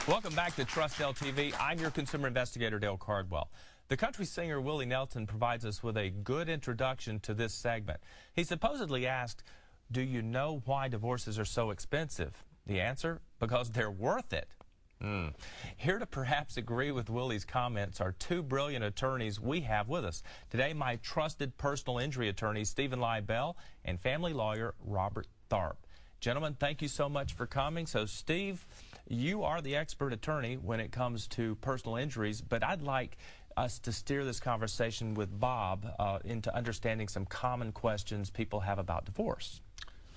Welcome back to Trust LTV. I'm your consumer investigator, Dale Cardwell. The country singer Willie Nelson provides us with a good introduction to this segment. He supposedly asked, do you know why divorces are so expensive? The answer, because they're worth it. Here to perhaps agree with Willie's comments are two brilliant attorneys we have with us. Today, my trusted personal injury attorney, Stephen Liebell, and family lawyer, Robert Tharp. Gentlemen, thank you so much for coming. So, Steve, you are the expert attorney when it comes to personal injuries, but I'd like us to steer this conversation with Bob into understanding some common questions people have about divorce.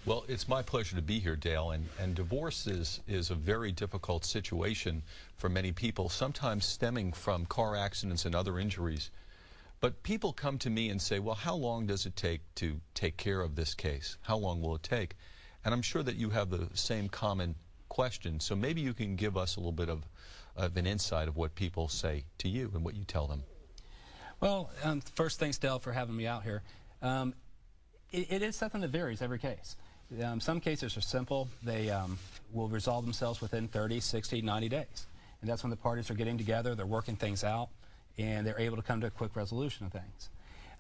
Well, it's my pleasure to be here, Dale, and divorce is a very difficult situation for many people, sometimes stemming from car accidents and other injuries. But people come to me and say, well, how long does it take to take care of this case? How long will it take? And I'm sure that you have the same common question, so maybe you can give us a little bit of an insight of what people say to you and what you tell them. Well, first, thanks, Dale, for having me out here. It is something that varies every case. Some cases are simple. They will resolve themselves within 30, 60, 90 days. And that's when the parties are getting together, they're working things out, and they're able to come to a quick resolution of things.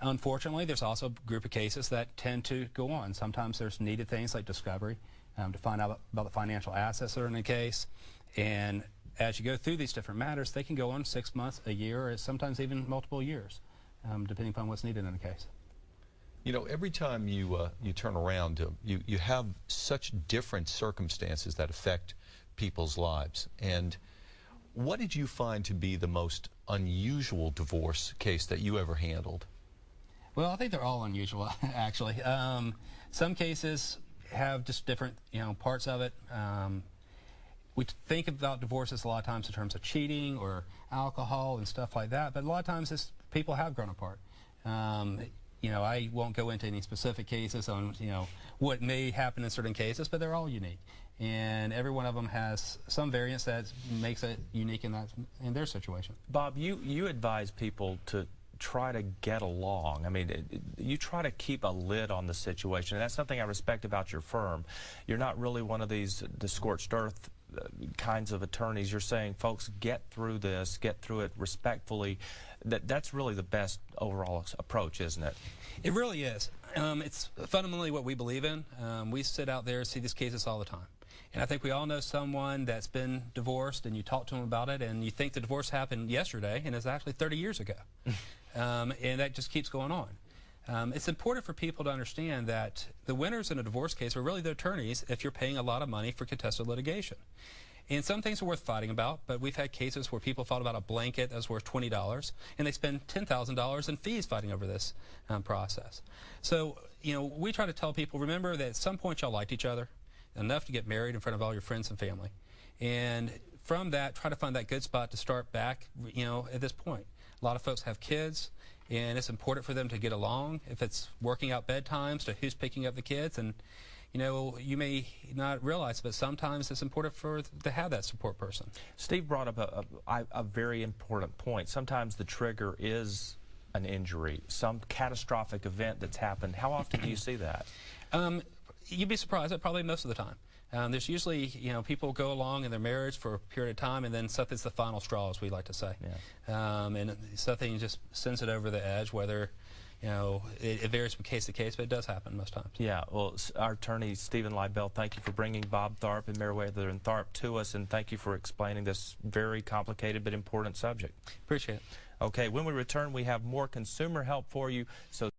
Unfortunately, there's also a group of cases that tend to go on. Sometimes there's needed things like discovery to find out about the financial assets that are in the case. And as you go through these different matters, they can go on 6 months, a year, or sometimes even multiple years, depending upon what's needed in the case. You know, every time you turn around, you have such different circumstances that affect people's lives. And what did you find to be the most unusual divorce case that you ever handled? Well, I think they're all unusual, actually. Some cases have just different, parts of it. We think about divorces a lot of times in terms of cheating or alcohol and stuff like that, but a lot of times people have grown apart. I won't go into any specific cases on, what may happen in certain cases, but they're all unique. And every one of them has some variance that makes it unique in their situation. Bob, you advise people to try to get along. I mean, you try to keep a lid on the situation, and that's something I respect about your firm. You're not really one of these the scorched earth kinds of attorneys. You're saying, folks, get through this, get through it respectfully. That's really the best overall approach, isn't it? It really is. It's fundamentally what we believe in. We sit out there and see these cases all the time. And I think we all know someone that's been divorced, and you talk to them about it, and you think the divorce happened yesterday, and it's actually 30 years ago. And that just keeps going on. It's important for people to understand that the winners in a divorce case are really the attorneys if you're paying a lot of money for contested litigation. And some things are worth fighting about, but we've had cases where people fought about a blanket that's worth $20, and they spend $10,000 in fees fighting over this process. So, we try to tell people, remember that at some point y'all liked each other enough to get married in front of all your friends and family. And from that, try to find that good spot to start back, at this point. A lot of folks have kids, and it's important for them to get along. If it's working out bedtimes to who's picking up the kids, and you may not realize, but sometimes it's important to have that support person. Steve brought up a very important point. Sometimes the trigger is an injury, some catastrophic event that's happened. How often do you see that? You'd be surprised, but probably most of the time. There's usually, people go along in their marriage for a period of time, and then something's the final straw, as we like to say. Yeah. And something just sends it over the edge, whether, it varies from case to case, but it does happen most times. Yeah, well, our attorney, Stephen Liebell, thank you for bringing Bob Tharp and Meriwether and Tharp to us, and thank you for explaining this very complicated but important subject. Appreciate it. Okay, when we return, we have more consumer help for you. So